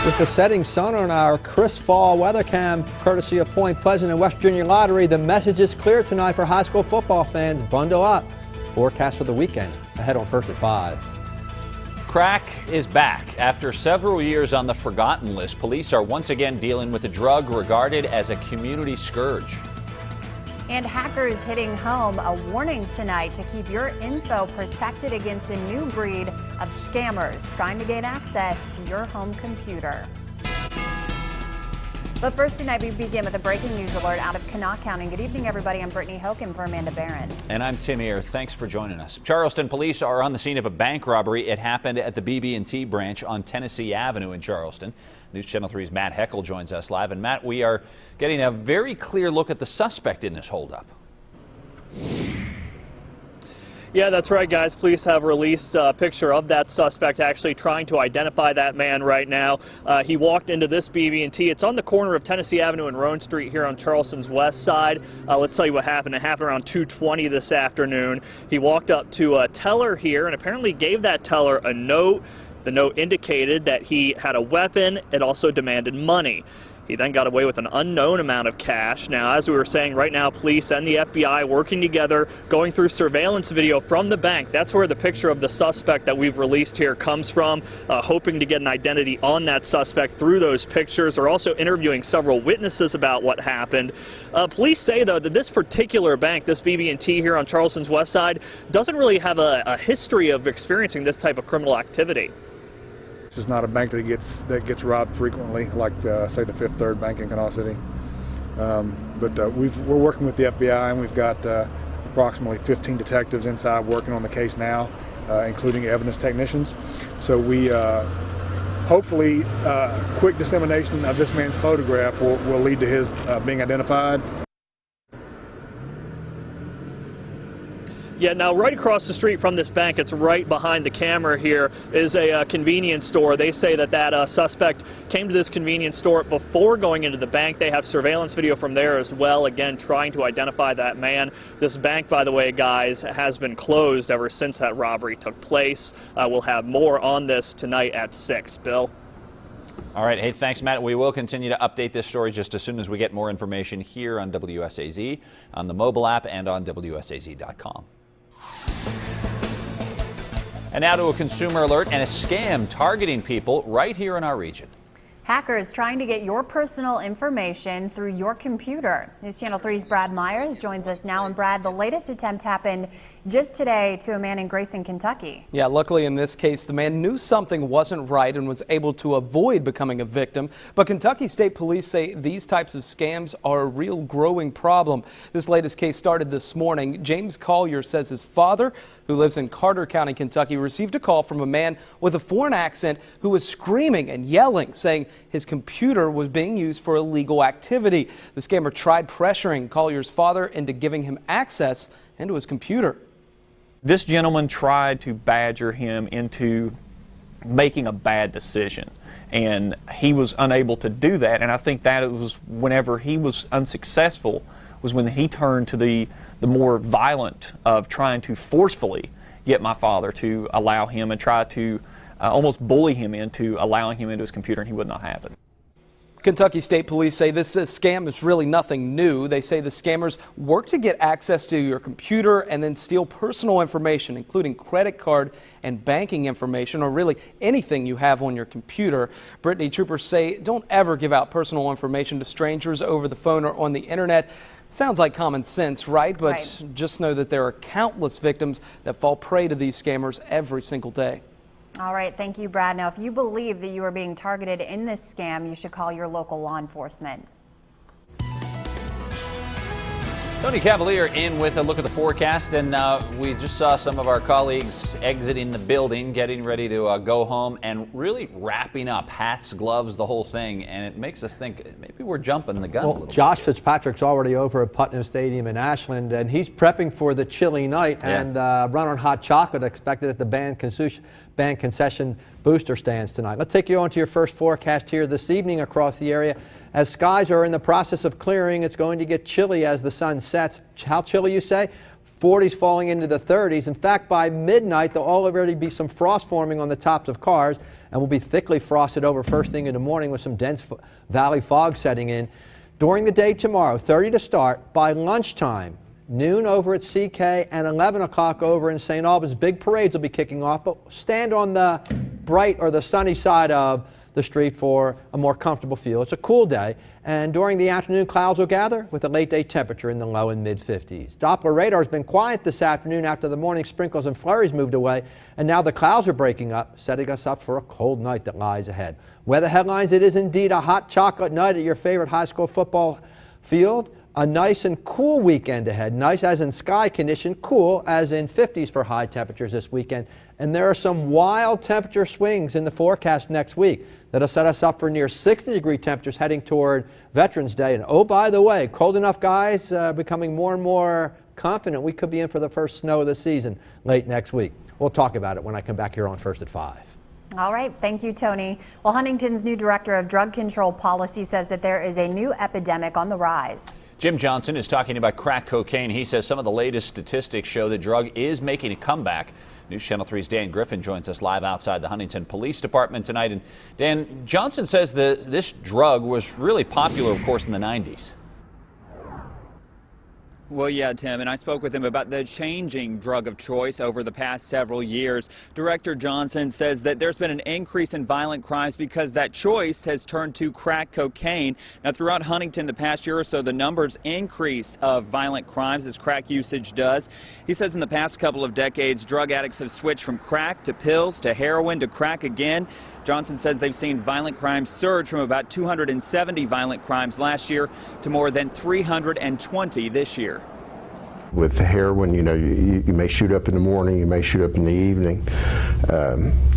With the setting sun on our crisp fall weather cam, courtesy of Point Pleasant and West Virginia Lottery, the message is clear tonight for high school football fans. Bundle up. Forecast for the weekend ahead on First at 5. Crack is back. After several years on the forgotten list, police are once again dealing with a drug regarded as a community scourge. And hackers hitting home. A warning tonight to keep your info protected against a new breed of scammers trying to gain access to your home computer. But first tonight, we begin with a breaking news alert out of Kanawha County. Good evening, everybody. I'm Brittany Hoken for Amanda Barron. And I'm Tim Ear. Thanks for joining us. Charleston police are on the scene of a bank robbery. It happened at the BB&T branch on Tennessee Avenue in Charleston. News Channel 3's Matt Heckel joins us live. And Matt, we are getting a very clear look at the suspect in this holdup. Yeah, that's right, guys. Police have released a picture of that suspect actually trying to identify that man right now. He walked into this BB&T. It's on the corner of Tennessee Avenue and Roan Street here on Charleston's west side. Let's tell you what happened. It happened around 2:20 this afternoon. He walked up to a teller here and apparently gave that teller a note. The note indicated that he had a weapon. It also demanded money. He then got away with an unknown amount of cash. Now, as we were saying, right now, police and the FBI working together, going through surveillance video from the bank. That's where the picture of the suspect that we've released here comes from, hoping to get an identity on that suspect through those pictures. They're also interviewing several witnesses about what happened. Police say, though, that this particular bank, this BB&T here on Charleston's west side, doesn't really have a history of experiencing this type of criminal activity. This is not a bank that gets robbed frequently, like say the Fifth Third Bank in Kanawha City. But we're working with the FBI, and we've got approximately 15 detectives inside working on the case now, including evidence technicians. So we hopefully quick dissemination of this man's photograph will lead to his being identified. Yeah, now right across the street from this bank, it's right behind the camera here, is a convenience store. They say that suspect came to this convenience store before going into the bank. They have surveillance video from there as well, again, trying to identify that man. This bank, by the way, guys, has been closed ever since that robbery took place. We'll have more on this tonight at 6. Bill? All right. Hey, thanks, Matt. We will continue to update this story just as soon as we get more information here on WSAZ, on the mobile app, and on WSAZ.com. And now to a consumer alert and a scam targeting people right here in our region. Hackers trying to get your personal information through your computer. News Channel 3's Brad Myers joins us now. And Brad, the latest attempt happened just today to a man in Grayson, Kentucky. Yeah, luckily in this case, the man knew something wasn't right and was able to avoid becoming a victim. But Kentucky State Police say these types of scams are a real growing problem. This latest case started this morning. James Collier says his father, who lives in Carter County, Kentucky, received a call from a man with a foreign accent who was screaming and yelling, saying his computer was being used for illegal activity. The scammer tried pressuring Collier's father into giving him access into his computer. This gentleman tried to badger him into making a bad decision, and he was unable to do that. And I think that was whenever he was unsuccessful was when he turned to the more violent of trying to forcefully get my father to allow him and try to almost bully him into allowing him into his computer, and he would not have it. Kentucky State Police say this scam is really nothing new. They say the scammers work to get access to your computer and then steal personal information, including credit card and banking information, or really anything you have on your computer. Brittany, troopers say don't ever give out personal information to strangers over the phone or on the internet. Sounds like common sense, right? But just know that there are countless victims that fall prey to these scammers every single day. All right, thank you, Brad. Now, if you believe that you are being targeted in this scam, you should call your local law enforcement. Tony Cavalier in with a look at the forecast, and we just saw some of our colleagues exiting the building, getting ready to go home, and really wrapping up hats, gloves, the whole thing, and it makes us think maybe we're jumping the gun a little bit. Josh Fitzpatrick's already over at Putnam Stadium in Ashland, and he's prepping for the chilly night, and run on hot chocolate expected at the band concession booster stands tonight. Let's take you on to your first forecast here this evening across the area. As skies are in the process of clearing, it's going to get chilly as the sun sets. How chilly, you say? 40s falling into the 30s. In fact, by midnight, there'll already be some frost forming on the tops of cars and will be thickly frosted over first thing in the morning with some dense valley fog setting in. During the day tomorrow, 30 to start. By lunchtime, noon over at CK and 11 o'clock over in St. Albans, big parades will be kicking off, but stand on the bright or the sunny side of the street for a more comfortable feel. It's a cool day, and during the afternoon, clouds will gather with a late day temperature in the low and mid 50s. Doppler radar has been quiet this afternoon after the morning sprinkles and flurries moved away, and now the clouds are breaking up, setting us up for a cold night that lies ahead. Weather headlines: it is indeed a hot chocolate night at your favorite high school football field. A nice and cool weekend ahead. Nice as in sky condition, cool as in 50s for high temperatures this weekend. And there are some wild temperature swings in the forecast next week that'll set us up for near 60-degree temperatures heading toward Veterans Day. And oh, by the way, cold enough guys becoming more and more confident we could be in for the first snow of the season late next week. We'll talk about it when I come back here on First at 5. All right. Thank you, Tony. Well, Huntington's new director of drug control policy says that there is a new epidemic on the rise. Jim Johnson is talking about crack cocaine. He says some of the latest statistics show the drug is making a comeback. News Channel 3's Dan Griffin joins us live outside the Huntington Police Department tonight. And Dan, Johnson says this drug was really popular, of course, in the 90s. Well, yeah, Tim, and I spoke with him about the changing drug of choice over the past several years. Director Johnson says that there's been an increase in violent crimes because that choice has turned to crack cocaine. Now, throughout Huntington the past year or so, the numbers increase of violent crimes as crack usage does. He says in the past couple of decades, drug addicts have switched from crack to pills to heroin to crack again. Johnson says they've seen violent crimes surge from about 270 violent crimes last year to more than 320 this year. With the heroin, you know, you may shoot up in the morning, you may shoot up in the evening,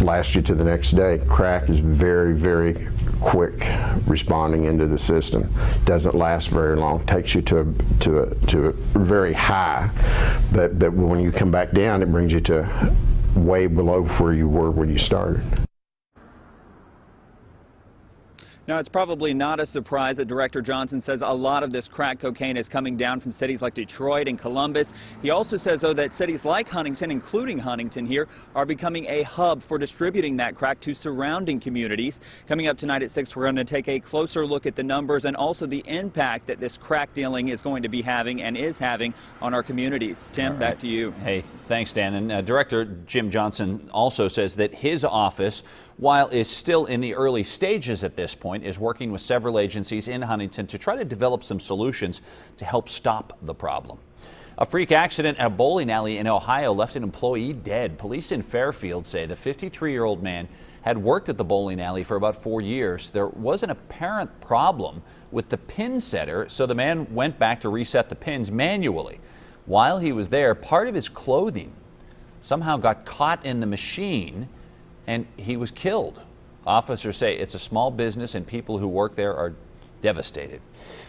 last you to the next day. Crack is very, very quick responding into the system. Doesn't last very long. Takes you to a very high, but when you come back down, it brings you to way below where you were when you started. Now, it's probably not a surprise that Director Johnson says a lot of this crack cocaine is coming down from cities like Detroit and Columbus. He also says, though, that cities like Huntington, including Huntington here, are becoming a hub for distributing that crack to surrounding communities. Coming up tonight at 6, we're going to take a closer look at the numbers and also the impact that this crack dealing is going to be having and is having on our communities. Tim, back to you. Hey, thanks, Dan. And Director Jim Johnson also says that his office, while is still in the early stages at this point, is working with several agencies in Huntington to try to develop some solutions to help stop the problem. A freak accident at a bowling alley in Ohio left an employee dead. Police in Fairfield say the 53-year-old man had worked at the bowling alley for about 4 years. There was an apparent problem with the pin setter, so the man went back to reset the pins manually. While he was there, part of his clothing somehow got caught in the machine and he was killed. Officers say it's a small business and people who work there are devastated.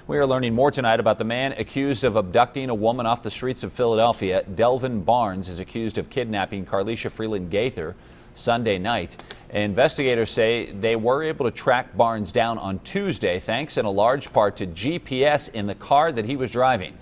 We are learning more tonight about the man accused of abducting a woman off the streets of Philadelphia. Delvin Barnes is accused of kidnapping Carlisha Freeland Gaither Sunday night. Investigators say they were able to track Barnes down on Tuesday, thanks in a large part to GPS in the car that he was driving.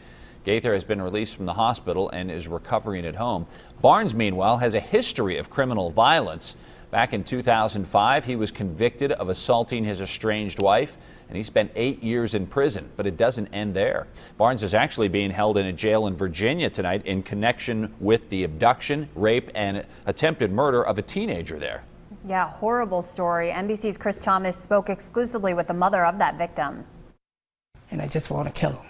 Gaither has been released from the hospital and is recovering at home. Barnes, meanwhile, has a history of criminal violence. Back in 2005, he was convicted of assaulting his estranged wife, and he spent 8 years in prison. But it doesn't end there. Barnes is actually being held in a jail in Virginia tonight in connection with the abduction, rape, and attempted murder of a teenager there. Yeah, horrible story. NBC's Chris Thomas spoke exclusively with the mother of that victim. And I just want to kill him.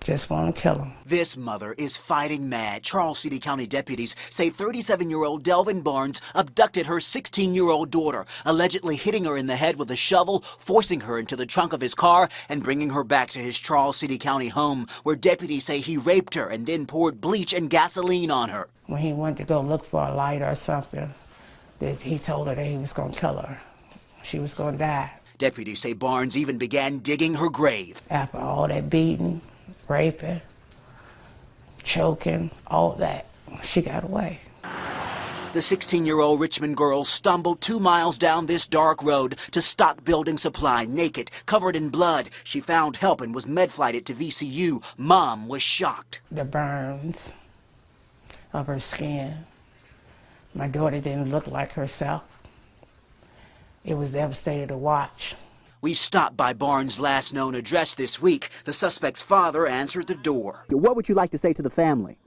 Just want to kill him. This mother is fighting mad. Charles City County deputies say 37-year-old Delvin Barnes abducted her 16-year-old daughter, allegedly hitting her in the head with a shovel, forcing her into the trunk of his car, and bringing her back to his Charles City County home, where deputies say he raped her and then poured bleach and gasoline on her. When he went to go look for a light or something, that he told her that he was going to kill her. She was going to die. Deputies say Barnes even began digging her grave. After all that beating, raping, choking, all that, she got away. The 16-year-old Richmond girl stumbled 2 miles down this dark road to stock building supply, naked, covered in blood. She found help and was med-flighted to VCU. Mom was shocked. The burns of her skin. My daughter didn't look like herself. It was devastating to watch. We stopped by Barnes' last known address this week. The suspect's father answered the door. What would you like to say to the family?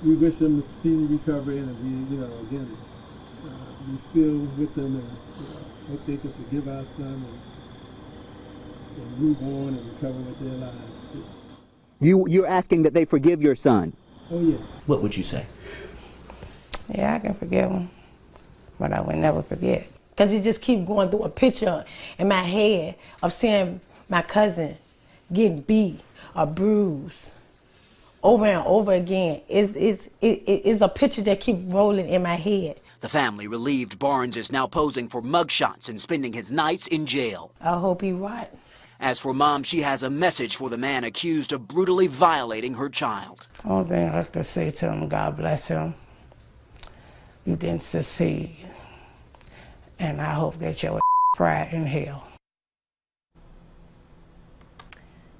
We wish them a speedy recovery, and we, again, we feel with them, and hope they can forgive our son and move on and recover with their lives. You're asking that they forgive your son? Oh, yeah. What would you say? Yeah, I can forgive him, but I would never forget. Because he just keep going through a picture in my head of seeing my cousin getting beat or bruised over and over again. It's a picture that keep rolling in my head. The family relieved Barnes is now posing for mugshots and spending his nights in jail. I hope he's right. As for Mom, she has a message for the man accused of brutally violating her child. Only thing I could say to him, God bless him. You didn't succeed. And I hope that your pride in hell.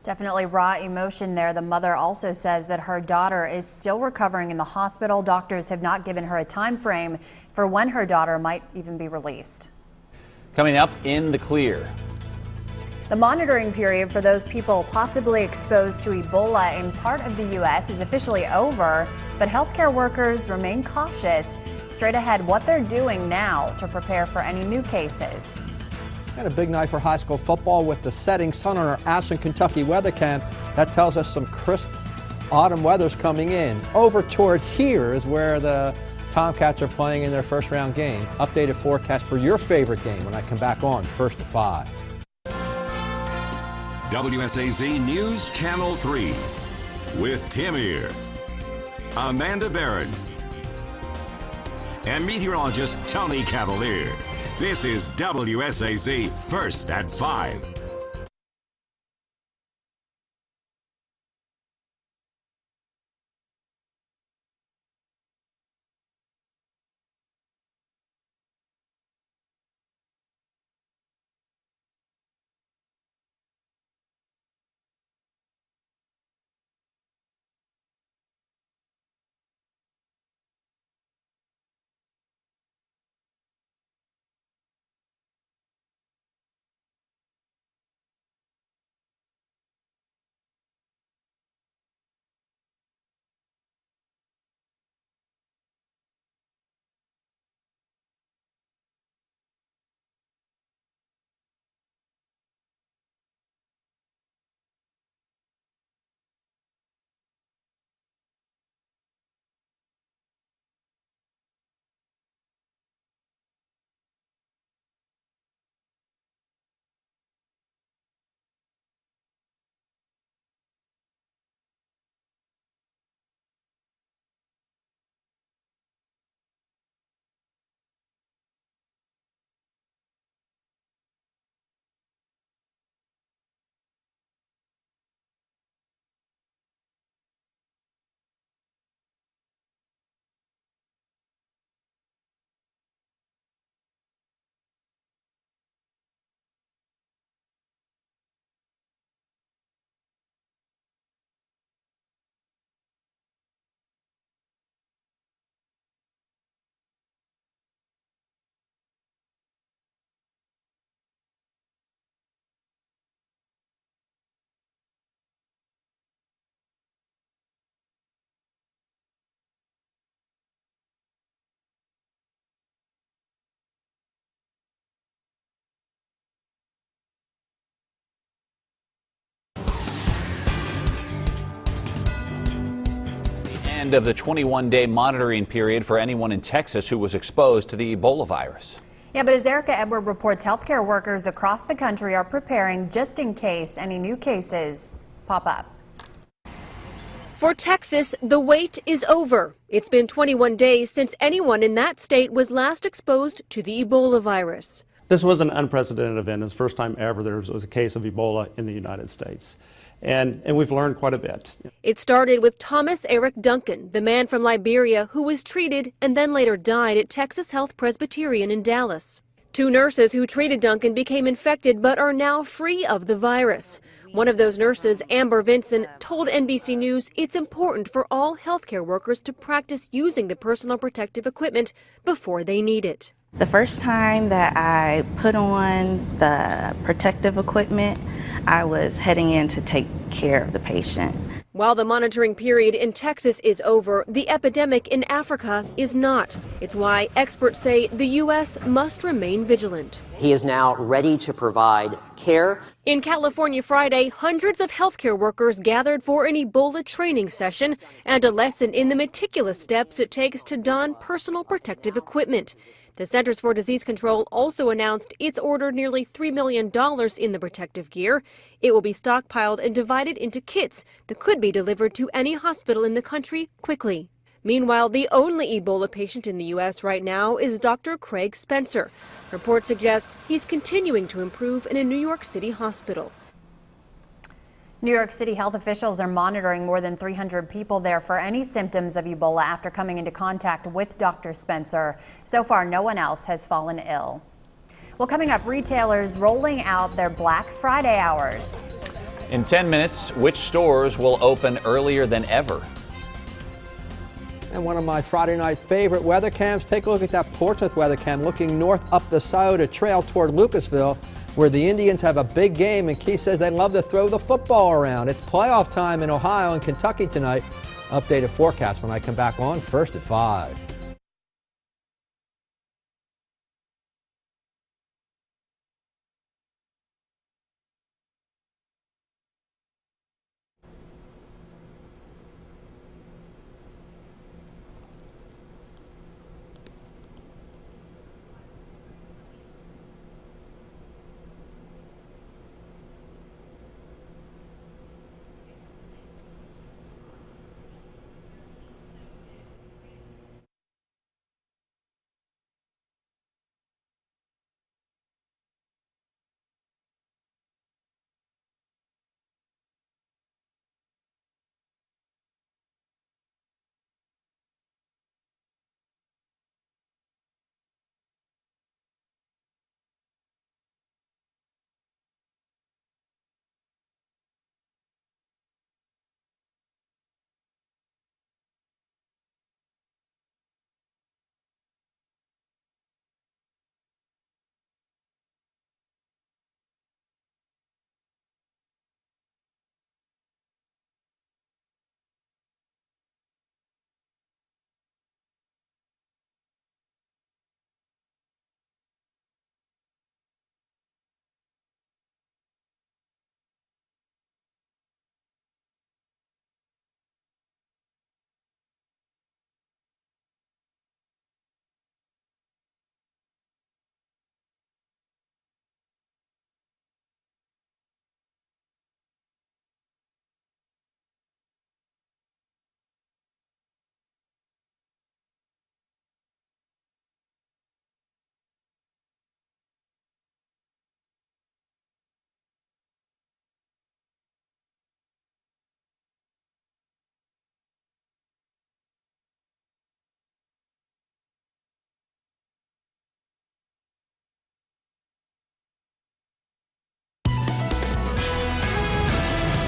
Definitely raw emotion there. The mother also says that her daughter is still recovering in the hospital. Doctors have not given her a time frame for when her daughter might even be released. Coming up in the clear. The monitoring period for those people possibly exposed to Ebola in part of the U.S. is officially over, but healthcare workers remain cautious. Straight ahead, what they're doing now to prepare for any new cases. And a big night for high school football with the setting sun on our Ashland, Kentucky weather cam. That tells us some crisp autumn weather's coming in. Over toward here is where the Tomcats are playing in their first round game. Updated forecast for your favorite game when I come back on 1st to 5. WSAZ News Channel 3 with Tim Ear, Amanda Barron, and meteorologist Tony Cavalier. This is WSAZ First at 5. End of the 21-day monitoring period for anyone in Texas who was exposed to the Ebola virus. Yeah, but as Erica Edward reports, healthcare workers across the country are preparing just in case any new cases pop up. For Texas, the wait is over. It's been 21 days since anyone in that state was last exposed to the Ebola virus. This was an unprecedented event. It's the first time ever there was a case of Ebola in the United States. and we've learned quite a bit. It started with Thomas Eric Duncan, the man from Liberia who was treated and then later died at Texas Health Presbyterian in Dallas. 2 nurses who treated Duncan became infected but are now free of the virus. One of those nurses, Amber Vinson, told NBC News it's important for all healthcare workers to practice using the personal protective equipment before they need it. The first time that I put on the protective equipment, I was heading in to take care of the patient. While the monitoring period in Texas is over, the epidemic in Africa is not. It's why experts say the U.S. must remain vigilant. He is now ready to provide care. In California Friday, hundreds of healthcare workers gathered for an Ebola training session and a lesson in the meticulous steps it takes to don personal protective equipment. The Centers for Disease Control also announced it's ordered nearly $3 million in the protective gear. It will be stockpiled and divided into kits that could be delivered to any hospital in the country quickly. Meanwhile, the only Ebola patient in the U.S. right now is Dr. Craig Spencer. Reports suggest he's continuing to improve in a New York City hospital. New York City health officials are monitoring more than 300 people there for any symptoms of Ebola after coming into contact with Dr. Spencer. So far, no one else has fallen ill. Well, coming up, retailers rolling out their Black Friday hours. In 10 minutes, which stores will open earlier than ever? And one of my Friday night favorite weather cams. Take a look at that Portsmouth weather cam looking north up the Scioto Trail toward Lucasville, where the Indians have a big game, and Keith says they love to throw the football around. It's playoff time in Ohio and Kentucky tonight. Updated forecast when I come back on First at 5.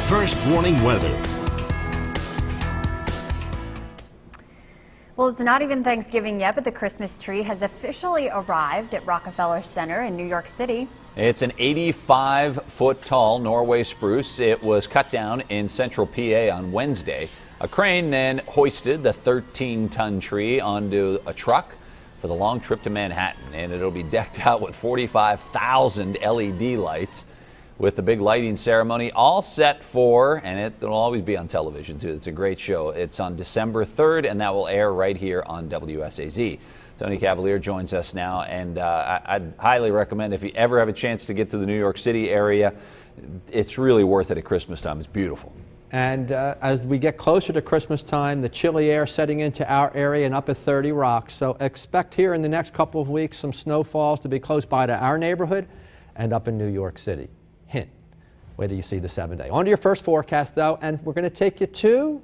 First warning weather. Well, it's not even Thanksgiving yet, but the Christmas tree has officially arrived at Rockefeller Center in New York City. It's an 85-foot tall Norway spruce. It was cut down in central PA on Wednesday. A crane then hoisted the 13-ton tree onto a truck for the long trip to Manhattan, and it'll be decked out with 45,000 LED lights, with the big lighting ceremony all set for, and it'll always be on television too. It's a great show. It's on December 3rd, and that will air right here on WSAZ. Tony Cavalier joins us now, and I'd highly recommend, if you ever have a chance to get to the New York City area, it's really worth it at Christmas time. It's beautiful. And as we get closer to Christmas time, the chilly air setting into our area and up at 30 Rocks. So expect here in the next couple of weeks some snowfalls to be close by to our neighborhood and up in New York City. Hint, Wait till you see the 7-day. On to your first forecast, though, and we're going to take you to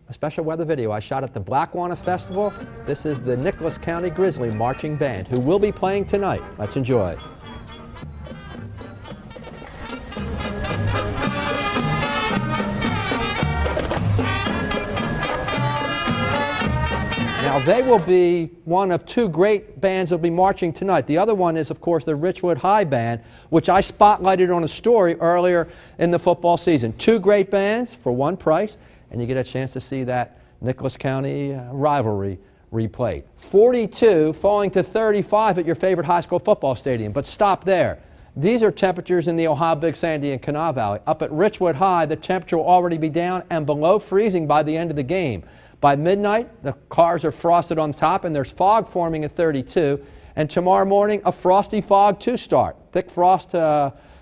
a special weather video I shot at the Blackwater Festival. This is the Nicholas County Grizzly Marching Band, who will be playing tonight. Let's enjoy. Now, they will be one of two great bands that will be marching tonight. The other one is, of course, the Richwood High Band, which I spotlighted on a story earlier in the football season. Two great bands for one price, and you get a chance to see that Nicholas County rivalry replayed. 42 falling to 35 at your favorite high school football stadium, but stop there. These are temperatures in the Ohio, Big Sandy, and Kanawha Valley. Up at Richwood High, the temperature will already be down and below freezing by the end of the game. By midnight, the cars are frosted on top, and there's fog forming at 32. And tomorrow morning, a frosty fog to start. Thick frost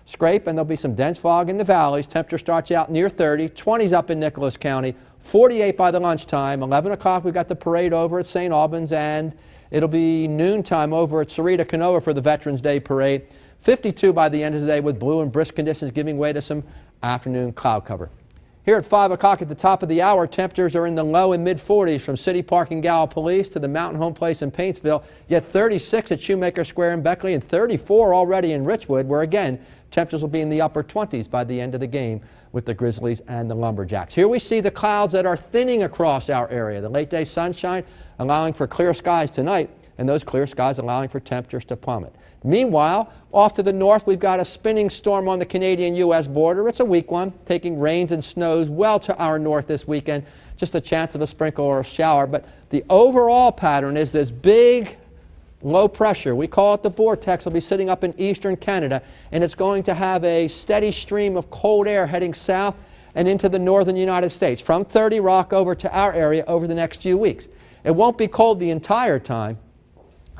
scrape, and there'll be some dense fog in the valleys. Temperature starts out near 30, 20s up in Nicholas County, 48 by the lunchtime. 11 o'clock, we've got the parade over at St. Albans, and it'll be noontime over at Sarita, Kanawha for the Veterans Day Parade. 52 by the end of the day with blue and brisk conditions giving way to some afternoon cloud cover. Here at 5 o'clock at the top of the hour, temperatures are in the low and mid-40s from City Park and Gallipolis to the Mountain Home Place in Paintsville, yet 36 at Shoemaker Square in Beckley and 34 already in Richwood, where again, temperatures will be in the upper 20s by the end of the game with the Grizzlies and the Lumberjacks. Here we see the clouds that are thinning across our area. The late day sunshine allowing for clear skies tonight, and those clear skies allowing for temperatures to plummet. Meanwhile, off to the north, we've got a spinning storm on the Canadian-U.S. border. It's a weak one, taking rains and snows well to our north this weekend. Just a chance of a sprinkle or a shower. But the overall pattern is this big low pressure. We call it the vortex. Will be sitting up in eastern Canada, and it's going to have a steady stream of cold air heading south and into the northern United States, from 30 Rock over to our area over the next few weeks. It won't be cold the entire time,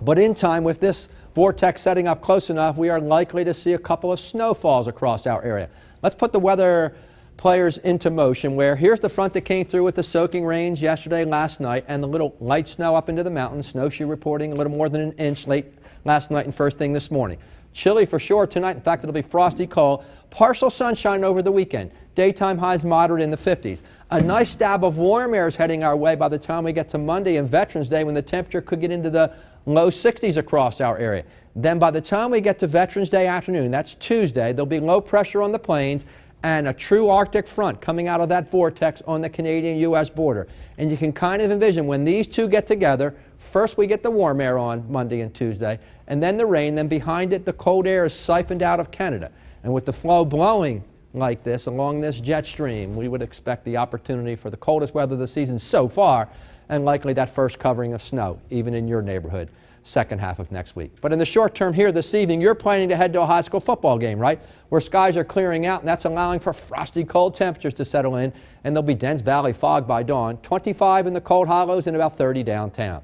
but in time, with this vortex setting up close enough, we are likely to see a couple of snowfalls across our area. Let's put the weather players into motion, where here's the front that came through with the soaking rains yesterday, last night, and the little light snow up into the mountains. Snowshoe reporting a little more than an inch late last night and first thing this morning. Chilly for sure tonight. In fact, it'll be frosty cold. Partial sunshine over the weekend. Daytime highs moderate in the 50s. A nice stab of warm air is heading our way by the time we get to Monday and Veterans Day, when the temperature could get into the low 60s across our area. Then by the time we get to Veterans Day afternoon, that's Tuesday, there'll be low pressure on the plains and a true Arctic front coming out of that vortex on the Canadian-U.S. border. And you can kind of envision when these two get together, first we get the warm air on Monday and Tuesday, and then the rain, then behind it the cold air is siphoned out of Canada. And with the flow blowing like this along this jet stream, we would expect the opportunity for the coldest weather of the season so far, and likely that first covering of snow, even in your neighborhood, second half of next week. But in the short term here this evening, you're planning to head to a high school football game, right? Where skies are clearing out, and that's allowing for frosty cold temperatures to settle in, and there'll be dense valley fog by dawn, 25 in the cold hollows and about 30 downtown.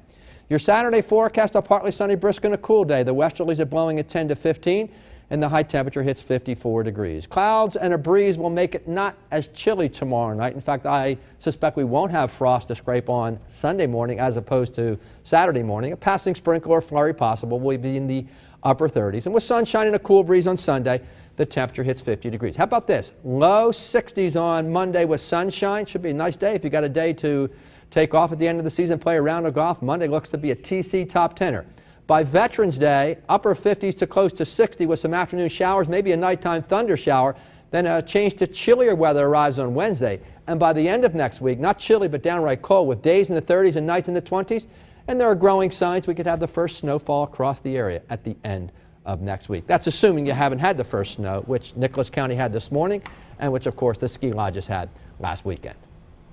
Your Saturday forecast, a partly sunny, brisk, and a cool day. The westerlies are blowing at 10 to 15, and the high temperature hits 54 degrees. Clouds and a breeze will make it not as chilly tomorrow night. In fact, I suspect we won't have frost to scrape on Sunday morning as opposed to Saturday morning. A passing sprinkle or flurry possible. Will be in the upper 30s. And with sunshine and a cool breeze on Sunday, the temperature hits 50 degrees. How about this? Low 60s on Monday with sunshine. Should be a nice day if you got a day to take off at the end of the season, play a round of golf. Monday looks to be a TC top 10er. By Veterans Day, upper 50s to close to 60 with some afternoon showers, maybe a nighttime thunder shower. Then a change to chillier weather arrives on Wednesday. And by the end of next week, not chilly but downright cold, with days in the 30s and nights in the 20s. And there are growing signs we could have the first snowfall across the area at the end of next week. That's assuming you haven't had the first snow, which Nicholas County had this morning, and which, of course, the ski lodges had last weekend.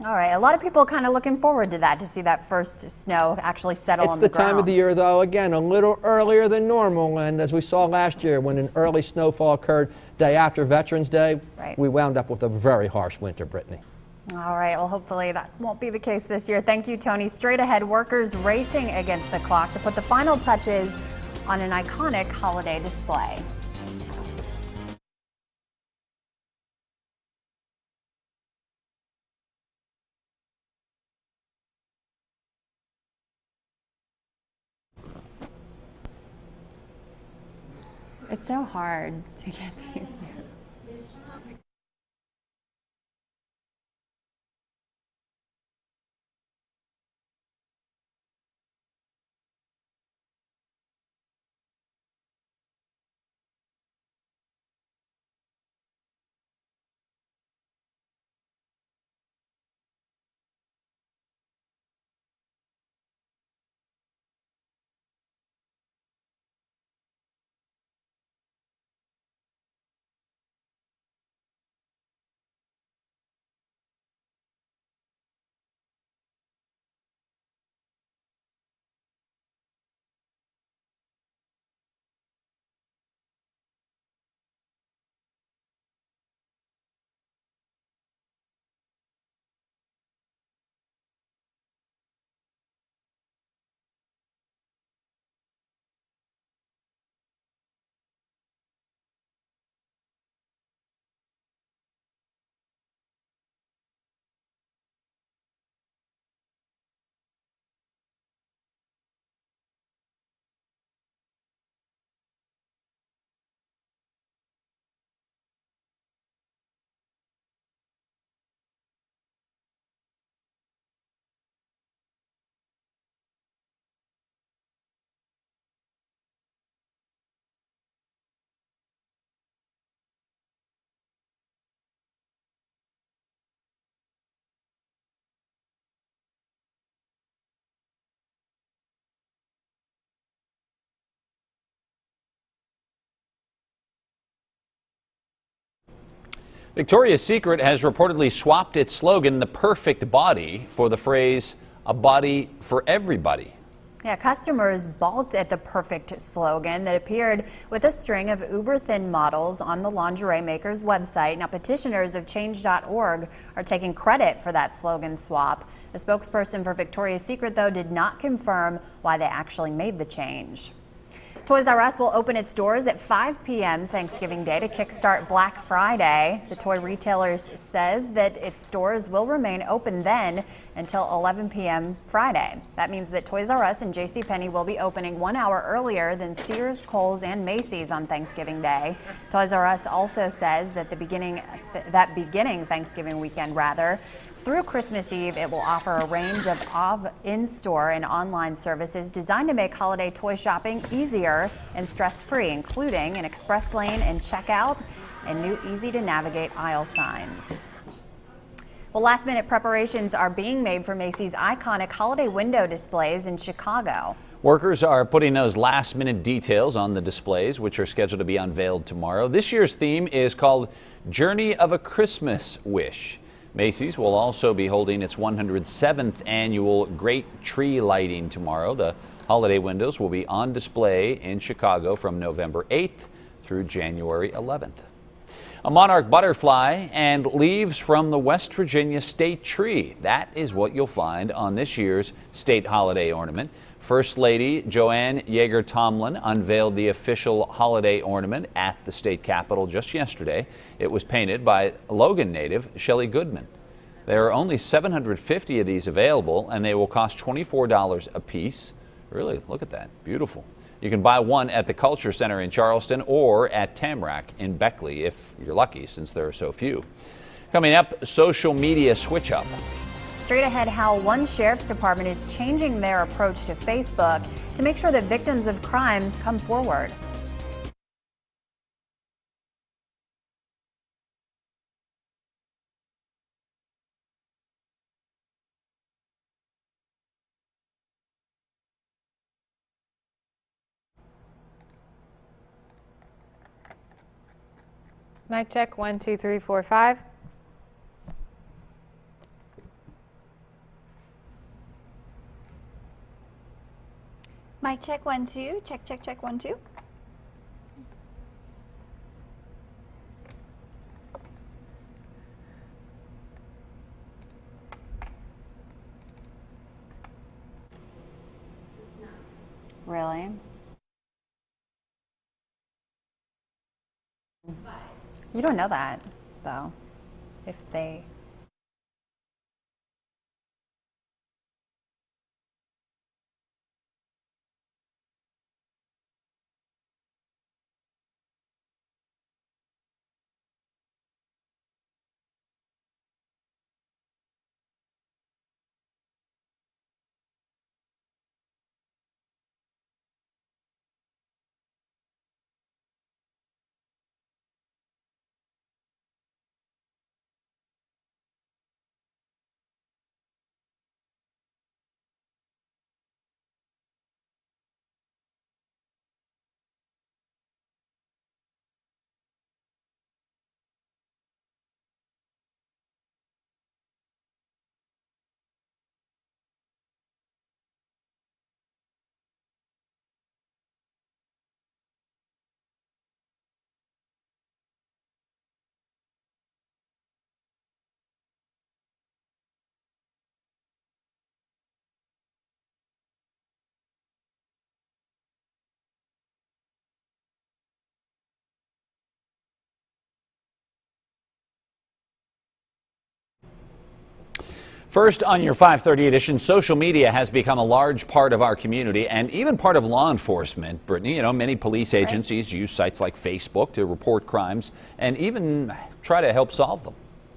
All right, a lot of people kind of looking forward to that, to see that first snow actually settle on the ground. It's the time of the year, though, again, a little earlier than normal, and as we saw last year when an early snowfall occurred day after Veterans Day, we wound up with a very harsh winter, Brittany. All right, well, hopefully that won't be the case this year. Thank you, Tony. Straight ahead, workers racing against the clock to put the final touches on an iconic holiday display. It's so hard to get these. Victoria's Secret has reportedly swapped its slogan, "The Perfect Body," for the phrase, "A body for everybody." Yeah, customers balked at the perfect slogan that appeared with a string of uber-thin models on the lingerie maker's website. Now, petitioners of Change.org are taking credit for that slogan swap. A spokesperson for Victoria's Secret, though, did not confirm why they actually made the change. Toys R Us will open its doors at 5 p.m. Thanksgiving Day to kickstart Black Friday. The toy retailer says that its stores will remain open then until 11 p.m. Friday. That means that Toys R Us and JCPenney will be opening 1 hour earlier than Sears, Kohl's, and Macy's on Thanksgiving Day. Toys R Us also says that beginning Thanksgiving weekend, through Christmas Eve, it will offer a range of in-store and online services designed to make holiday toy shopping easier and stress-free, including an express lane and checkout and new easy-to-navigate aisle signs. Well, last-minute preparations are being made for Macy's iconic holiday window displays in Chicago. Workers are putting those last-minute details on the displays, which are scheduled to be unveiled tomorrow. This year's theme is called Journey of a Christmas Wish. Macy's will also be holding its 107th annual Great Tree Lighting tomorrow. The holiday windows will be on display in Chicago from November 8th through January 11th. A monarch butterfly and leaves from the West Virginia state tree. That is what you'll find on this year's state holiday ornament. First Lady Joanne Yeager Tomlin unveiled the official holiday ornament at the state capitol just yesterday. It was painted by Logan native Shelley Goodman. There are only 750 of these available, and they will cost $24 a piece. Really, look at that. Beautiful. You can buy one at the Culture Center in Charleston or at Tamarack in Beckley if you're lucky, since there are so few. Coming up, social media switch up. Straight ahead, how one sheriff's department is changing their approach to Facebook to make sure that victims of crime come forward. Mic check, 1, 2, 3, 4, 5. Mic check, 1, 2. Check, check, check, 1, 2. Really? You don't know that, though, if they... First on your 5:30 edition, social media has become a large part of our community and even part of law enforcement. Brittany, you know, many police agencies use sites like Facebook to report crimes and even try to help solve them.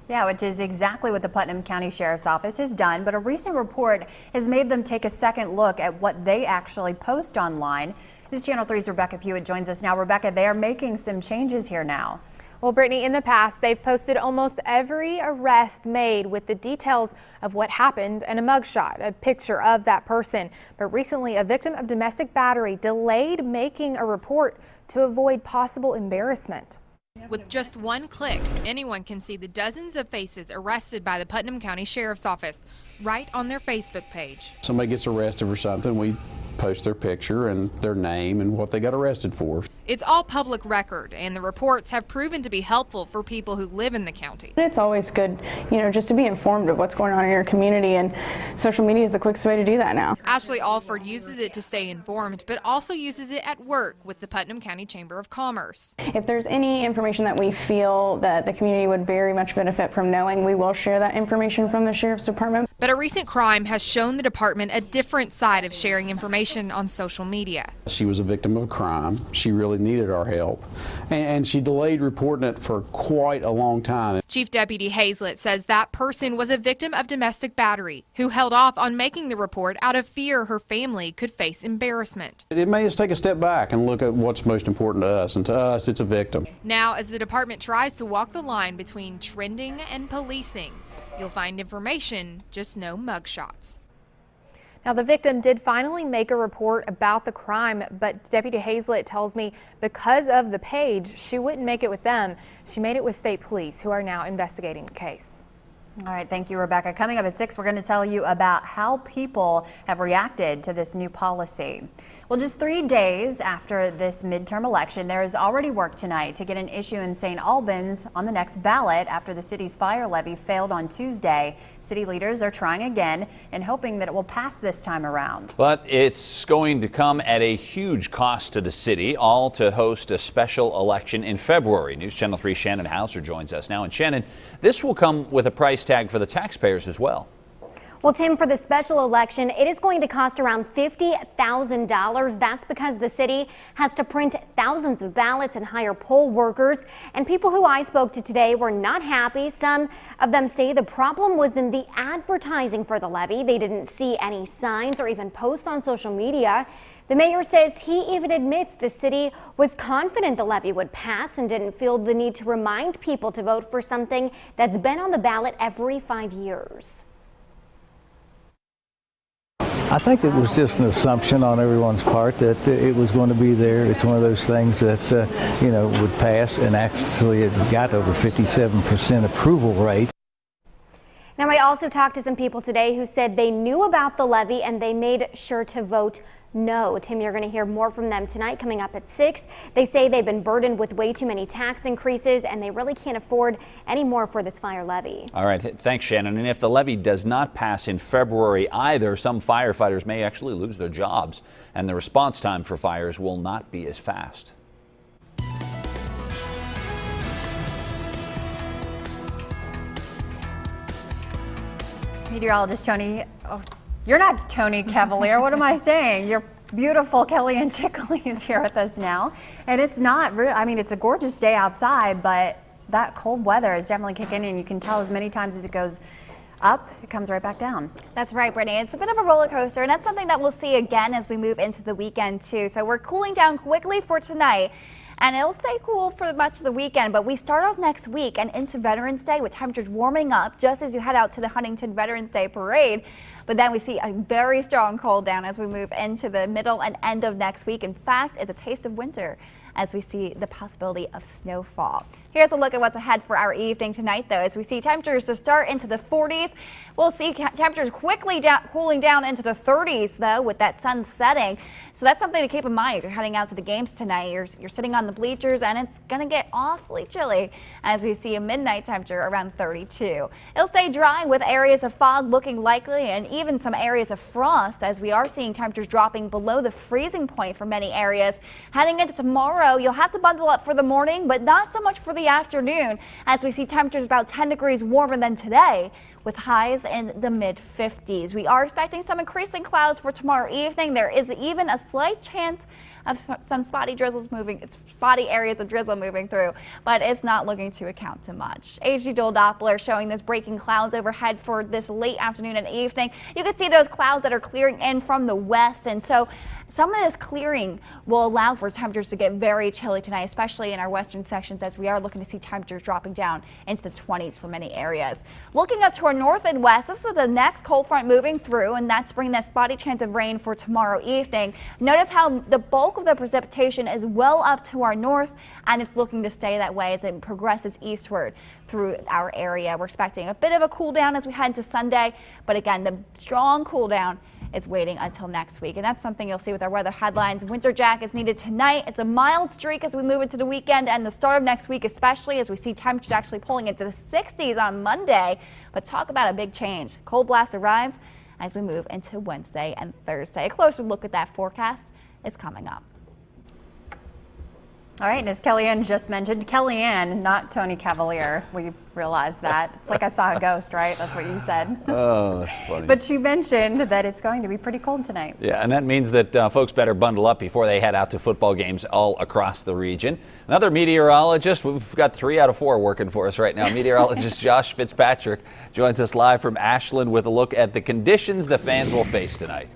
Yeah, which is exactly what the Putnam County Sheriff's Office has done, but a recent report has made them take a second look at what they actually post online. This Channel 3's Rebecca Pewitt joins us now. Rebecca, they are making some changes here now. Well, Brittany, in the past, they've posted almost every arrest made with the details of what happened and a mugshot, a picture of that person. But recently, a victim of domestic battery delayed making a report to avoid possible embarrassment. With just one click, anyone can see the dozens of faces arrested by the Putnam County Sheriff's Office right on their Facebook page. Somebody gets arrested for something, we post their picture and their name and what they got arrested for. It's all public record, and the reports have proven to be helpful for people who live in the county. It's always good, just to be informed of what's going on in your community, and social media is the quickest way to do that now. Ashley Alford uses it to stay informed, but also uses it at work with the Putnam County Chamber of Commerce. If there's any information that we feel that the community would very much benefit from knowing, we will share that information from the Sheriff's Department. But a recent crime has shown the department a different side of sharing information on social media. She was a victim of a crime. She really needed our help, and she delayed reporting it for quite a long time. Chief Deputy Hazlett says that person was a victim of domestic battery who held off on making the report out of fear her family could face embarrassment. It made us take a step back and look at what's most important to us, and to us, it's a victim. Now, as the department tries to walk the line between trending and policing, you'll find information, just no mugshots. Now, the victim did finally make a report about the crime, but Deputy Hazlett tells me because of the page, she wouldn't make it with them. She made it with state police, who are now investigating the case. All right, thank you, Rebecca. Coming up at 6, we're going to tell you about how people have reacted to this new policy. Well, just 3 days after this midterm election, there is already work tonight to get an issue in St. Albans on the next ballot after the city's fire levy failed on Tuesday. City leaders are trying again and hoping that it will pass this time around. But it's going to come at a huge cost to the city, all to host a special election in February. News Channel 3's Shannon Hauser joins us now. And Shannon, this will come with a price tag for the taxpayers as well. Well, Tim, for the special election, it is going to cost around $50,000. That's because the city has to print thousands of ballots and hire poll workers. And people who I spoke to today were not happy. Some of them say the problem was in the advertising for the levy. They didn't see any signs or even posts on social media. The mayor says he even admits the city was confident the levy would pass and didn't feel the need to remind people to vote for something that's been on the ballot every 5 years. I think it was just an assumption on everyone's part that it was going to be there. It's one of those things that, would pass, and actually it got over 57% approval rate. Now, I also talked to some people today who said they knew about the levy and they made sure to vote no. Tim, you're going to hear more from them tonight coming up at 6. They say they've been burdened with way too many tax increases and they really can't afford any more for this fire levy. All right, thanks, Shannon. And if the levy does not pass in February either, some firefighters may actually lose their jobs, and the response time for fires will not be as fast. Meteorologist Tony, you're not Tony Cavalier. What am I saying? You're beautiful. Kellyanne Chickley is here with us now. And it's not real. I mean, it's a gorgeous day outside, but that cold weather is definitely kicking in. You can tell as many times as it goes up, it comes right back down. That's right, Brittany. It's a bit of a roller coaster, and that's something that we'll see again as we move into the weekend, too. So we're cooling down quickly for tonight, and it'll stay cool for much of the weekend, but we start off next week and into Veterans Day with temperatures warming up just as you head out to the Huntington Veterans Day Parade. But then we see a very strong cold down as we move into the middle and end of next week. In fact, it's a taste of winter as we see the possibility of snowfall. Here's a look at what's ahead for our evening tonight, though. As we see temperatures to start into the 40s, we'll see temperatures quickly cooling down into the 30s, though, with that sun setting. So that's something to keep in mind as you're heading out to the games tonight. You're sitting on the bleachers, and it's going to get awfully chilly as we see a midnight temperature around 32. It'll stay dry with areas of fog looking likely and even some areas of frost as we are seeing temperatures dropping below the freezing point for many areas. Heading into tomorrow, you'll have to bundle up for the morning, but not so much for the afternoon as we see temperatures about 10 degrees warmer than today with highs in the mid-50s. We are expecting some increasing clouds for tomorrow evening. There is even a slight chance of some spotty areas of drizzle moving through, but it's not looking to account to much. HD Dual Doppler showing those breaking clouds overhead for this late afternoon and evening. You can see those clouds that are clearing in from the west, and so Some of this clearing will allow for temperatures to get very chilly tonight, especially in our western sections, as we are looking to see temperatures dropping down into the 20s for many areas. Looking up to our north and west, this is the next cold front moving through, and that's bringing that spotty chance of rain for tomorrow evening. Notice how the bulk of the precipitation is well up to our north, and it's looking to stay that way as it progresses eastward through our area. We're expecting a bit of a cool down as we head into Sunday, but again, the strong cool down is waiting until next week, and that's something you'll see with our weather headlines. Winter jackets needed tonight. It's a mild streak as we move into the weekend and the start of next week, especially as we see temperatures actually pulling into the 60s on Monday. But talk about a big change. Cold blast arrives as we move into Wednesday and Thursday. A closer look at that forecast is coming up. All right, and as Kellyanne just mentioned, Kellyanne, not Tony Cavalier. We realized that. It's like I saw a ghost, right? That's what you said. Oh, that's funny. But she mentioned that it's going to be pretty cold tonight. Yeah, and that means that folks better bundle up before they head out to football games all across the region. Another meteorologist, we've got 3 out of 4 working for us right now. Meteorologist Josh Fitzpatrick joins us live from Ashland with a look at the conditions the fans will face tonight.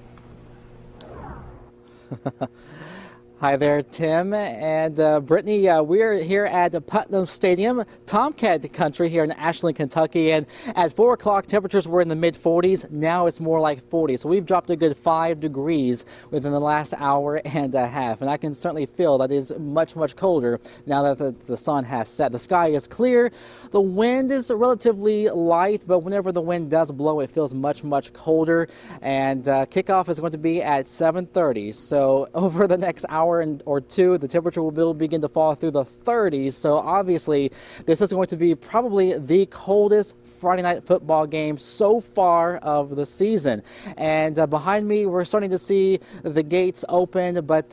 Hi there, Tim and Brittany. We're here at Putnam Stadium, Tomcat country here in Ashland, Kentucky. And at 4 o'clock, temperatures were in the mid-40s. Now it's more like 40. So we've dropped a good 5 degrees within the last hour and a half. And I can certainly feel that it is much, much colder now that the sun has set. The sky is clear. The wind is relatively light, but whenever the wind does blow, it feels much, much colder. And kickoff is going to be at 7:30. So over the next hour or two, the temperature will begin to fall through the 30s. So obviously, this is going to be probably the coldest Friday night football game so far of the season. And behind me, we're starting to see the gates open, but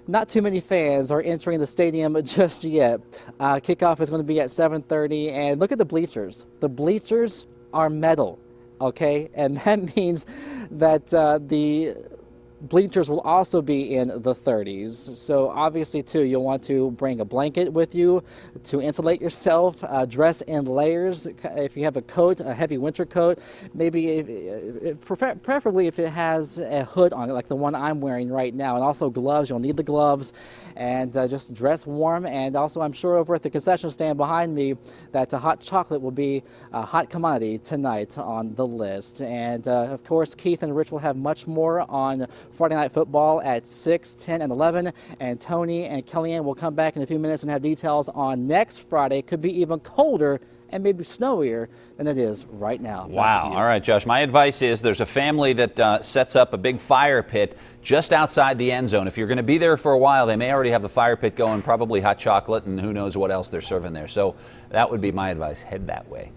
not too many fans are entering the stadium just yet. Kickoff is going to be at 7:30, and look at the bleachers. The bleachers are metal, okay? And that means that the bleachers will also be in the 30s. So obviously, too, you'll want to bring a blanket with you to insulate yourself, dress in layers. If you have a coat, a heavy winter coat, maybe preferably if it has a hood on it, like the one I'm wearing right now, and also gloves. You'll need the gloves, and just dress warm. And also, I'm sure over at the concession stand behind me that hot chocolate will be a hot commodity tonight on the list. And of course, Keith and Rich will have much more on Friday Night Football at 6, 10, and 11. And Tony and Kellyanne will come back in a few minutes and have details on next Friday. Could be even colder and maybe snowier than it is right now. Wow. All right, Josh. My advice is there's a family that sets up a big fire pit just outside the end zone. If you're going to be there for a while, they may already have the fire pit going, probably hot chocolate, and who knows what else they're serving there. So that would be my advice. Head that way.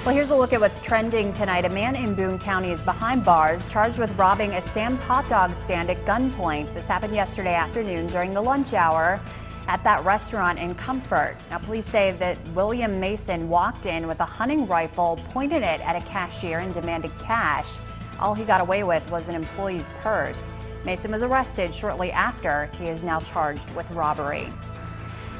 Well, here's a look at what's trending tonight. A man in Boone County is behind bars, charged with robbing a Sam's hot dog stand at gunpoint. This happened yesterday afternoon during the lunch hour at that restaurant in Comfort. Now, police say that William Mason walked in with a hunting rifle, pointed it at a cashier, and demanded cash. All he got away with was an employee's purse. Mason was arrested shortly after. He is now charged with robbery.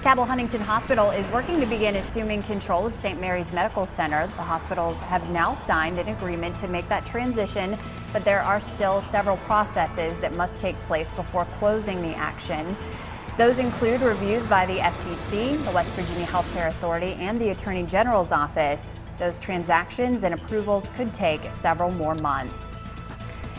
Cabell Huntington Hospital is working to begin assuming control of St. Mary's Medical Center. The hospitals have now signed an agreement to make that transition, but there are still several processes that must take place before closing the action. Those include reviews by the FTC, the West Virginia Healthcare Authority, and the Attorney General's office. Those transactions and approvals could take several more months.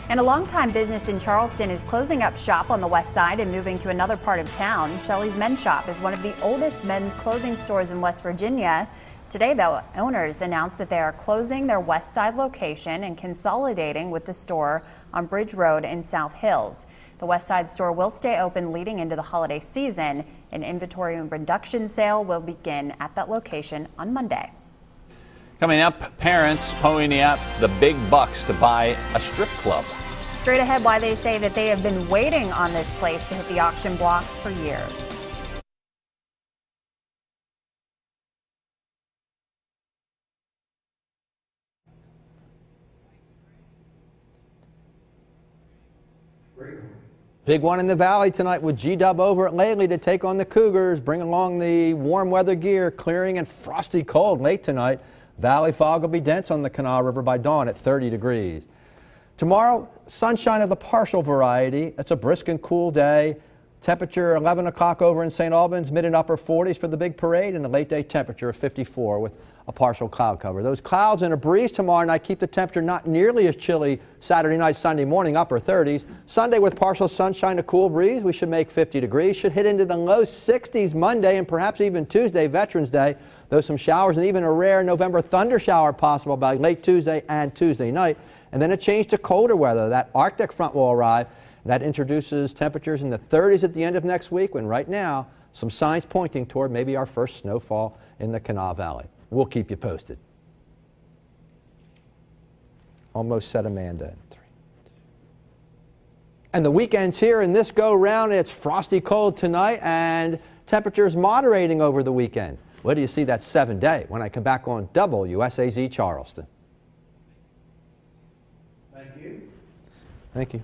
And a longtime business in Charleston is closing up shop on the west side and moving to another part of town. Shelley's Men's Shop is one of the oldest men's clothing stores in West Virginia. Today, though, owners announced that they are closing their west side location and consolidating with the store on Bridge Road in South Hills. The west side store will stay open leading into the holiday season. An inventory and reduction sale will begin at that location on Monday. Coming up, parents ponying up the big bucks to buy a strip club. Straight ahead, why they say that they have been waiting on this place to hit the auction block for years. Big one in the Valley tonight with G-Dub over at Laley to take on the Cougars. Bring along the warm weather gear, clearing and frosty cold late tonight. Valley fog will be dense on the Kanawha River by dawn at 30 degrees. Tomorrow, sunshine of the partial variety. It's a brisk and cool day. Temperature 11 o'clock over in St. Albans, mid and upper 40s for the big parade, and a late day temperature of 54 with a partial cloud cover. Those clouds and a breeze tomorrow night keep the temperature not nearly as chilly Saturday night, Sunday morning, upper 30s. Sunday with partial sunshine, a cool breeze, we should make 50 degrees. Should hit into the low 60s Monday and perhaps even Tuesday, Veterans Day. Though some showers and even a rare November thunder shower possible by late Tuesday and Tuesday night. And then a change to colder weather. That Arctic front will arrive. That introduces temperatures in the 30s at the end of next week, when right now, some signs pointing toward maybe our first snowfall in the Kanawha Valley. We'll keep you posted. Almost said Amanda. And the weekend's here, and this go round, it's frosty cold tonight, and temperatures moderating over the weekend. Where do you see that 7-day when I come back on WSAZ Charleston? Thank you. Thank you.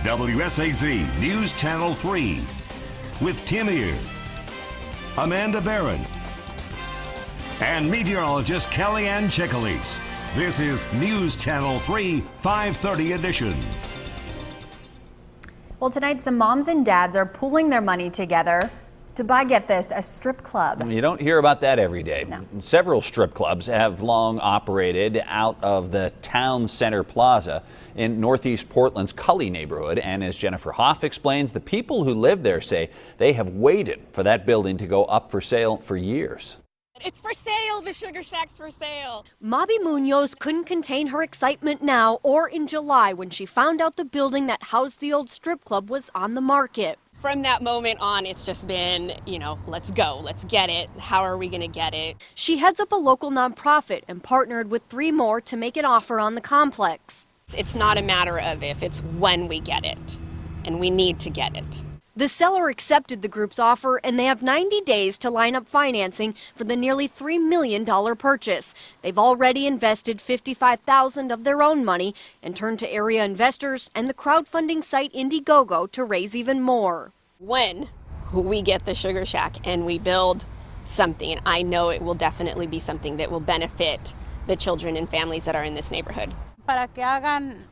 WSAZ News Channel 3 with Tim Ear, Amanda Barron, and meteorologist Kellyanne Chickalese. This is News Channel 3 530 edition. Well, tonight some moms and dads are pooling their money together to buy, get this, a strip club. You don't hear about that every day. No. Several strip clubs have long operated out of the Town Center Plaza in Northeast Portland's Cully neighborhood. And as Jennifer Hoff explains, the people who live there say they have waited for that building to go up for sale for years. It's for sale. The Sugar Shack's for sale. Mobby Munoz couldn't contain her excitement now or in July when she found out the building that housed the old strip club was on the market. From that moment on, it's just been, let's go, let's get it. How are we going to get it? She heads up a local nonprofit and partnered with 3 more to make an offer on the complex. It's not a matter of if, it's when we get it. And we need to get it. The seller accepted the group's offer, and they have 90 days to line up financing for the nearly $3 million purchase. They've already invested $55,000 of their own money and turned to area investors and the crowdfunding site Indiegogo to raise even more. When we get the Sugar Shack and we build something, I know it will definitely be something that will benefit the children and families that are in this neighborhood.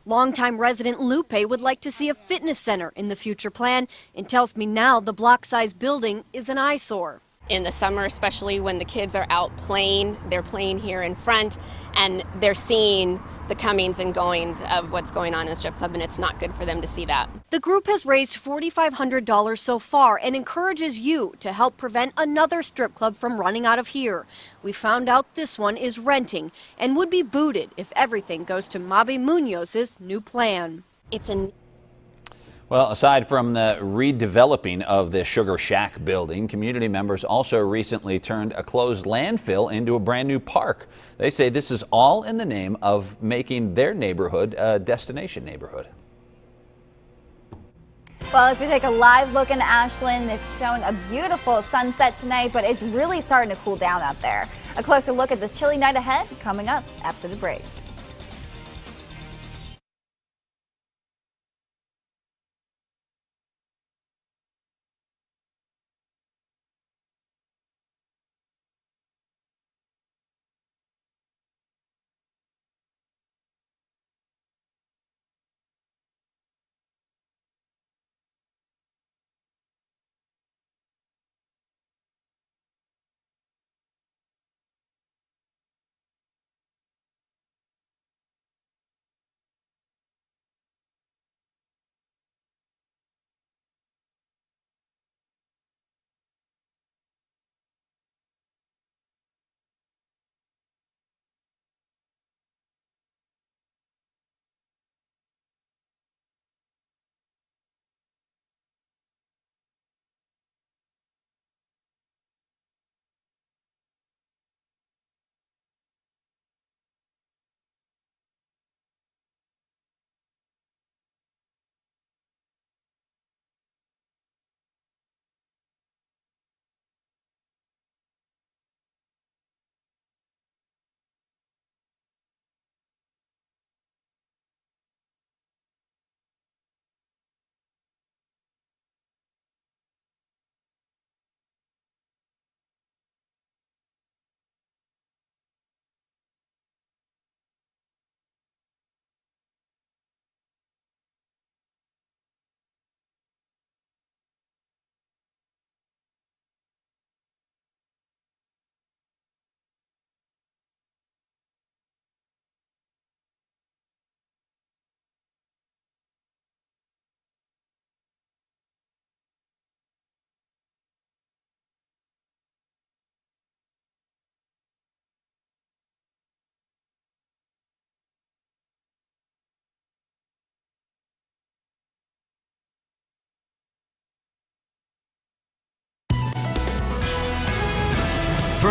Longtime resident Lupe would like to see a fitness center in the future plan and tells me now the block-sized building is an eyesore. In the summer, especially when the kids are out playing, they're playing here in front and they're seeing the comings and goings of what's going on in the strip club, and it's not good for them to see that. The group has raised $4,500 so far and encourages you to help prevent another strip club from running out of here. We found out this one is renting and would be booted if everything goes to Mobby Munoz's new plan. Well, aside from the redeveloping of the Sugar Shack building, community members also recently turned a closed landfill into a brand new park. They say this is all in the name of making their neighborhood a destination neighborhood. Well, as we take a live look in Ashland, it's showing a beautiful sunset tonight, but it's really starting to cool down out there. A closer look at the chilly night ahead coming up after the break.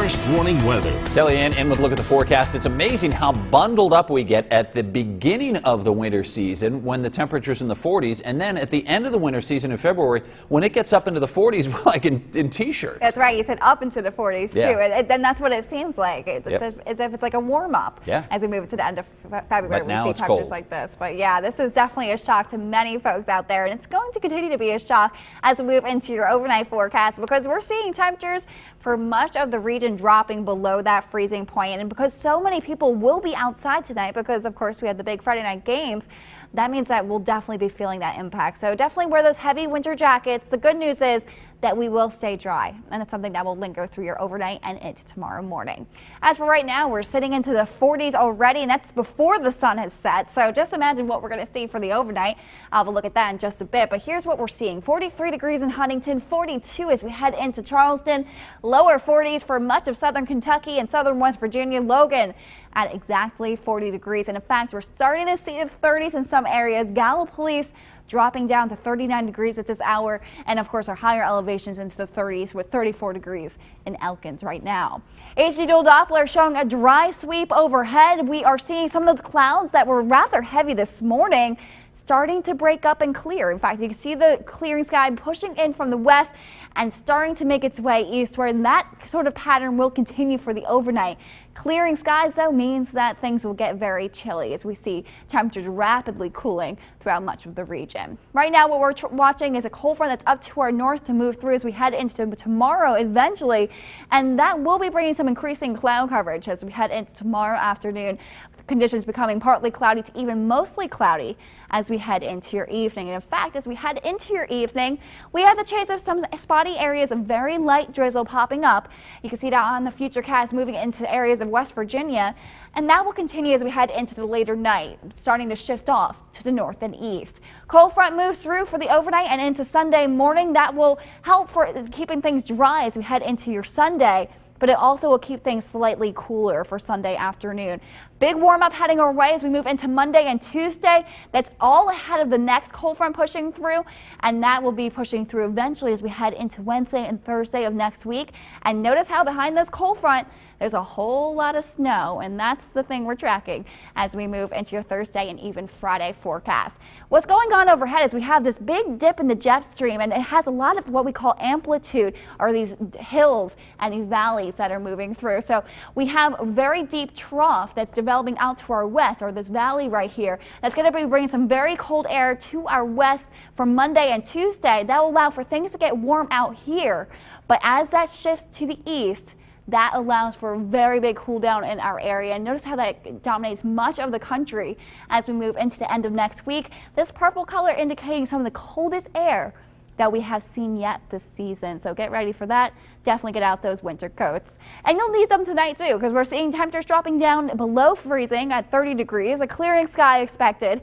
first warning weather. Kellyanne in with a look at the forecast. It's amazing how bundled up we get at the beginning of the winter season when the temperature's in the 40s, and then at the end of the winter season in February when it gets up into the 40s, we're like in t-shirts. That's right. You said up into the 40s too, Yeah. and that's what it seems like. It's Yep. as if it's like a warm up Yeah. as we move to the end of February. But now we see it's temperatures cold. like this. But yeah, this is definitely a shock to many folks out there, and it's going to continue to be a shock as we move into your overnight forecast because we're seeing temperatures for much of the region dropping below that freezing point, and because so many people will be outside tonight because of course we had the big Friday night games, that means that we'll definitely be feeling that impact. So definitely wear those heavy winter jackets. The good news is that we will stay dry, and it's something that will linger through your overnight and into tomorrow morning. As for right now, we're sitting into the 40s already, and that's before the sun has set. So just imagine what we're going to see for the overnight. I'll have a look at that in just a bit, but here's what we're seeing. 43 degrees in Huntington, 42 as we head into Charleston, lower 40s for much of southern Kentucky and southern West Virginia. Logan at exactly 40 degrees, and in fact, we're starting to see the 30s in some areas. Gallipolis dropping down to 39 degrees at this hour, and of course our higher elevations into the 30s with 34 degrees in Elkins right now. HD Dual Doppler showing a dry sweep overhead. We are seeing some of those clouds that were rather heavy this morning starting to break up and clear. In fact, you can see the clearing sky pushing in from the west and starting to make its way eastward, and that sort of pattern will continue for the overnight. Clearing skies, though, means that things will get very chilly as we see temperatures rapidly cooling throughout much of the region. Right now, what we're watching is a cold front that's up to our north to move through as we head into tomorrow eventually, and that will be bringing some increasing cloud coverage as we head into tomorrow afternoon. Conditions becoming partly cloudy to even mostly cloudy as we head into your evening. And in fact, as we head into your evening, we have the chance of some spotty areas of very light drizzle popping up. You can see that on the futurecast moving into areas of West Virginia, and that will continue as we head into the later night, starting to shift off to the north and east. Cold front moves through for the overnight and into Sunday morning. That will help for keeping things dry as we head into your Sunday, but it also will keep things slightly cooler for Sunday afternoon. Big warm up heading our way as we move into Monday and Tuesday. That's all ahead of the next cold front pushing through, and that will be pushing through eventually as we head into Wednesday and Thursday of next week. And notice how behind this cold front there's a whole lot of snow, and that's the thing we're tracking as we move into your Thursday and even Friday forecast. What's going on overhead is we have this big dip in the jet stream, and it has a lot of what we call amplitude, or these hills and these valleys that are moving through. So we have a very deep trough that's developing out to our west, or this valley right here, that's going to be bringing some very cold air to our west for Monday and Tuesday. That will allow for things to get warm out here, but as that shifts to the east, that allows for a very big cool down in our area. And notice how that dominates much of the country as we move into the end of next week. This purple color indicating some of the coldest air that we have seen yet this season. So get ready for that. Definitely get out those winter coats. And you'll need them tonight too, because we're seeing temperatures dropping down below freezing at 30 degrees, a clearing sky expected.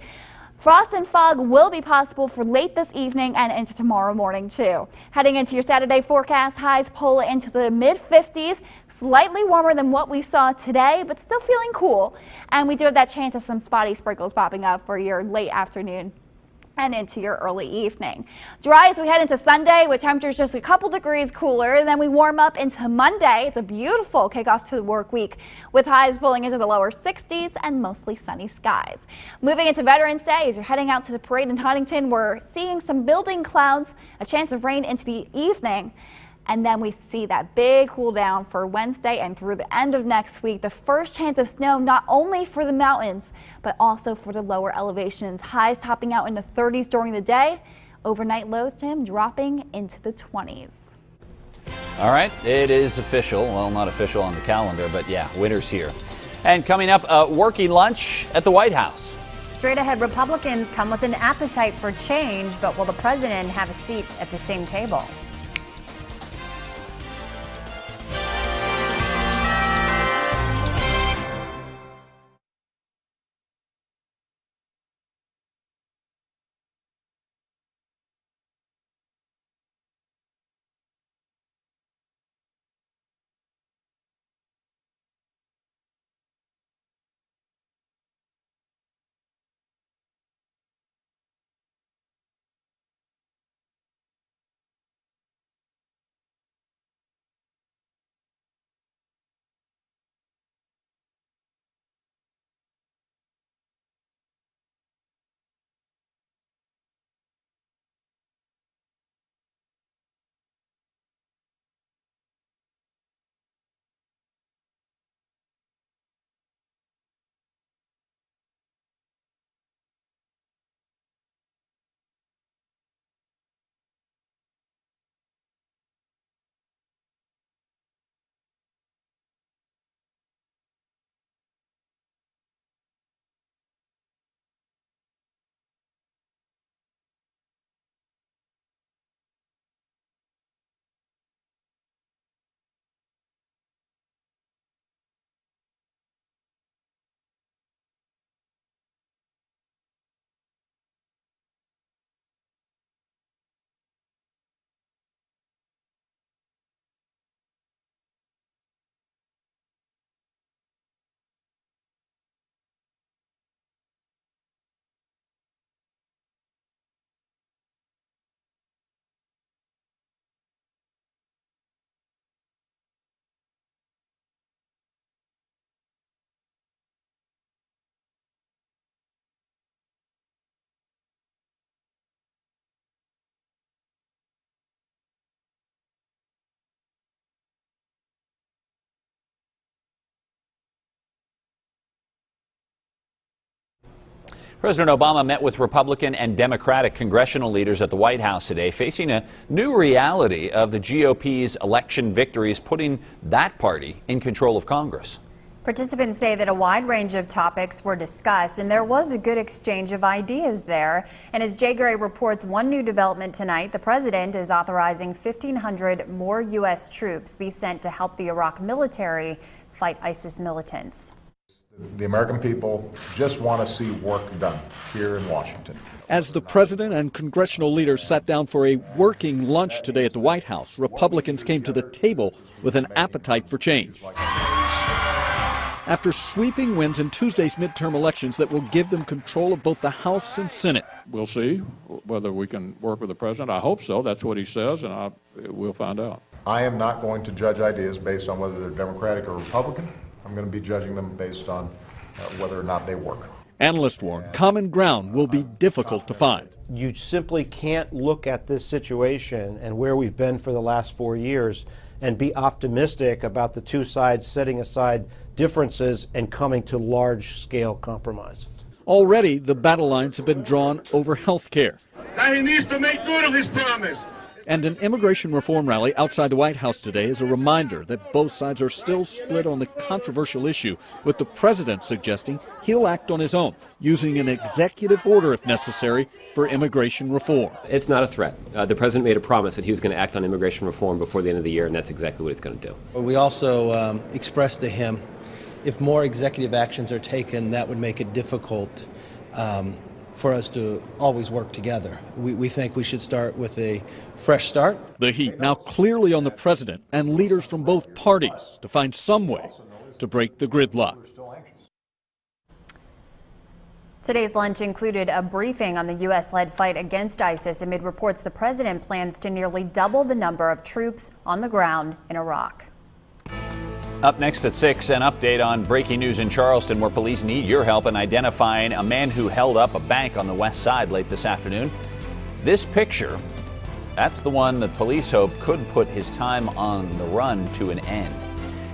Frost and fog will be possible for late this evening and into tomorrow morning too. Heading into your Saturday forecast, highs pull into the mid-50s, slightly warmer than what we saw today, but still feeling cool. And we do have that chance of some spotty sprinkles popping up for your late afternoon and into your early evening. Dry as we head into Sunday with temperatures just a couple degrees cooler, and then we warm up into Monday. It's a beautiful kickoff to the work week with highs pulling into the lower 60s and mostly sunny skies. Moving into Veterans Day, as you're heading out to the parade in Huntington, we're seeing some building clouds, a chance of rain into the evening. And then we see that big cool down for Wednesday and through the end of next week. The first chance of snow not only for the mountains, but also for the lower elevations. Highs topping out in the 30s during the day. Overnight lows, Tim, dropping into the 20s. All right, it is official. Well, not official on the calendar, but yeah, winter's here. And coming up, working lunch at the White House. Straight ahead, Republicans come with an appetite for change, but will the president have a seat at the same table? President Obama met with Republican and Democratic congressional leaders at the White House today, facing a new reality of the GOP's election victories, putting that party in control of Congress. Participants say that a wide range of topics were discussed, and there was a good exchange of ideas there. And as Jay Gray reports, one new development tonight, the president is authorizing 1,500 more U.S. troops be sent to help the Iraq military fight ISIS militants. The American people just want to see work done here in Washington. As the president and congressional leaders sat down for a working lunch today at the White House, Republicans came to the table with an appetite for change. After sweeping wins in Tuesday's midterm elections that will give them control of both the House and Senate. We'll see whether we can work with the president. I hope so. That's what he says, and we'll find out. I am not going to judge ideas based on whether they're Democratic or Republican. I'm going to be judging them based on whether or not they work. Analysts warn common ground will be difficult to find. You simply can't look at this situation and where we've been for the last 4 years and be optimistic about the two sides setting aside differences and coming to large-scale compromise. Already, the battle lines have been drawn over health care. That he needs to make good of his promise. And an immigration reform rally outside the White House today is a reminder that both sides are still split on the controversial issue, with the president suggesting he'll act on his own, using an executive order if necessary for immigration reform. It's not a threat. The president made a promise that he was going to act on immigration reform before the end of the year, and that's exactly what he's going to do. We also expressed to him if more executive actions are taken, that would make it difficult for us to always work together. We think we should start with a fresh start. The heat now clearly on the president and leaders from both parties to find some way to break the gridlock. Today's lunch included a briefing on the U.S.-led fight against ISIS amid reports the president plans to nearly double the number of troops on the ground in Iraq. Up next at 6, an update on breaking news in Charleston, where police need your help in identifying a man who held up a bank on the west side late this afternoon. This picture, that's the one that police hope could put his time on the run to an end.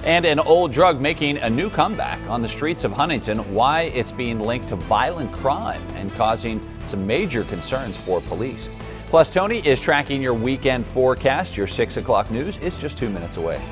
And an old drug making a new comeback on the streets of Huntington, why it's being linked to violent crime and causing some major concerns for police. Plus, Tony is tracking your weekend forecast. Your 6 o'clock news is just 2 minutes away.